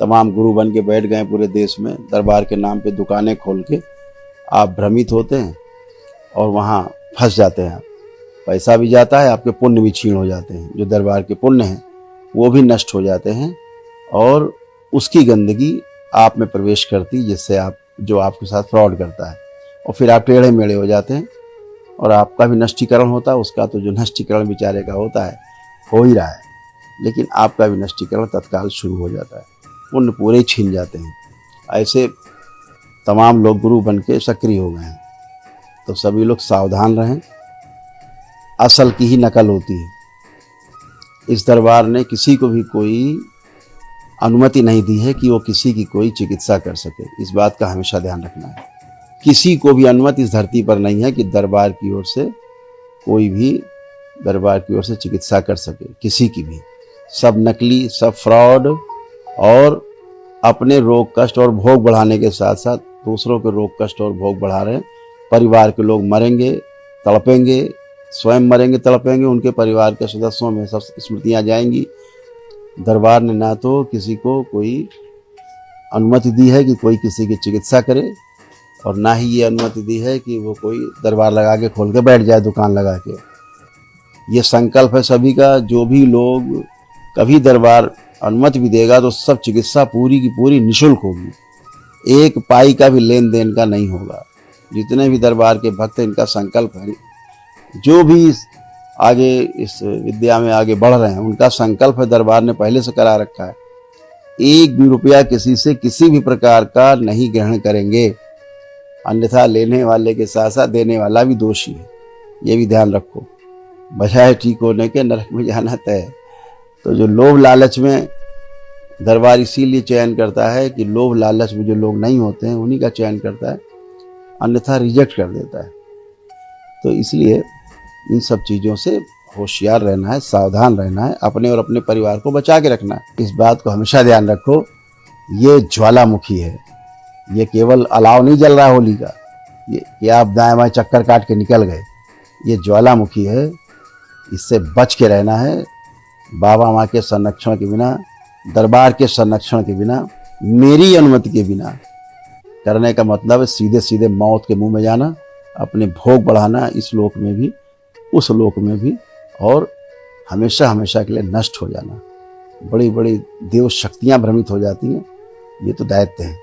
तमाम गुरु बन के बैठ गए पूरे देश में, दरबार के नाम पे दुकानें खोल के आप भ्रमित होते हैं और वहाँ फंस जाते हैं। पैसा भी जाता है, आपके पुण्य भी छीन हो जाते हैं। जो दरबार के पुण्य हैं वो भी नष्ट हो जाते हैं और उसकी गंदगी आप में प्रवेश करती, जिससे आप जो आपके साथ फ्रॉड करता है और फिर आप टेढ़े मेढ़े हो जाते हैं और आपका भी नष्टीकरण होता है। उसका तो जो नष्टीकरण बेचारे का होता है हो ही रहा है, लेकिन आपका भी नष्टीकरण तत्काल शुरू हो जाता है, पुण्य पूरे छीन जाते हैं। ऐसे तमाम लोग गुरु बन के सक्रिय हो गए हैं। तो सभी लोग सावधान रहें, असल की ही नकल होती है। इस दरबार ने किसी को भी कोई अनुमति नहीं दी है कि वो किसी की कोई चिकित्सा कर सके। इस बात का हमेशा ध्यान रखना है। किसी को भी अनुमति इस धरती पर नहीं है कि दरबार की ओर से कोई भी दरबार की ओर से चिकित्सा कर सके, किसी की भी। सब नकली, सब फ्रॉड और अपने रोग कष्ट और भोग बढ़ाने के साथ साथ दूसरों के रोग कष्ट और भोग बढ़ा रहे हैं। परिवार के लोग मरेंगे, तड़पेंगे, स्वयं मरेंगे, तड़पेंगे, उनके परिवार के सदस्यों में सब स्मृतियाँ जाएंगी। दरबार ने ना तो किसी को कोई अनुमति दी है कि कोई किसी की चिकित्सा करे और ना ही ये अनुमति दी है कि वो कोई दरबार लगा के खोल के बैठ जाए दुकान लगा के। ये संकल्प है सभी का। जो भी लोग कभी दरबार अनुमति भी देगा तो सब चिकित्सा पूरी की पूरी निःशुल्क होगी, एक पाई का भी लेन देन का नहीं होगा। जितने भी दरबार के भक्त हैं, इनका संकल्प है, जो भी आगे इस विद्या में आगे बढ़ रहे हैं, उनका संकल्प है, दरबार ने पहले से करा रखा है, एक भी रुपया किसी से किसी भी प्रकार का नहीं ग्रहण करेंगे, अन्यथा लेने वाले के साथ साथ देने वाला भी दोषी है। ये भी ध्यान रखो। बजाय ठीक होने के नरक में जाना तय है। तो जो लोभ लालच में दरबार इसीलिए चयन करता है कि लोभ लालच में जो लोग नहीं होते हैं उन्हीं का चयन करता है, अन्यथा रिजेक्ट कर देता है। तो इसलिए इन सब चीज़ों से होशियार रहना है, सावधान रहना है, अपने और अपने परिवार को बचा के रखना है। इस बात को हमेशा ध्यान रखो। ये ज्वालामुखी है, ये केवल अलाव नहीं जल रहा होली का, ये आप दाएं बाएं चक्कर काट के निकल गए। ये ज्वालामुखी है, इससे बच के रहना है। बाबा माँ के संरक्षण के बिना, दरबार के संरक्षण के बिना, मेरी अनुमति के बिना करने का मतलब है सीधे सीधे मौत के मुंह में जाना, अपने भोग बढ़ाना, इस लोक में भी उस लोक में भी, और हमेशा हमेशा के लिए नष्ट हो जाना। बड़ी बड़ी देव शक्तियाँ भ्रमित हो जाती हैं। ये तो दायित्व है।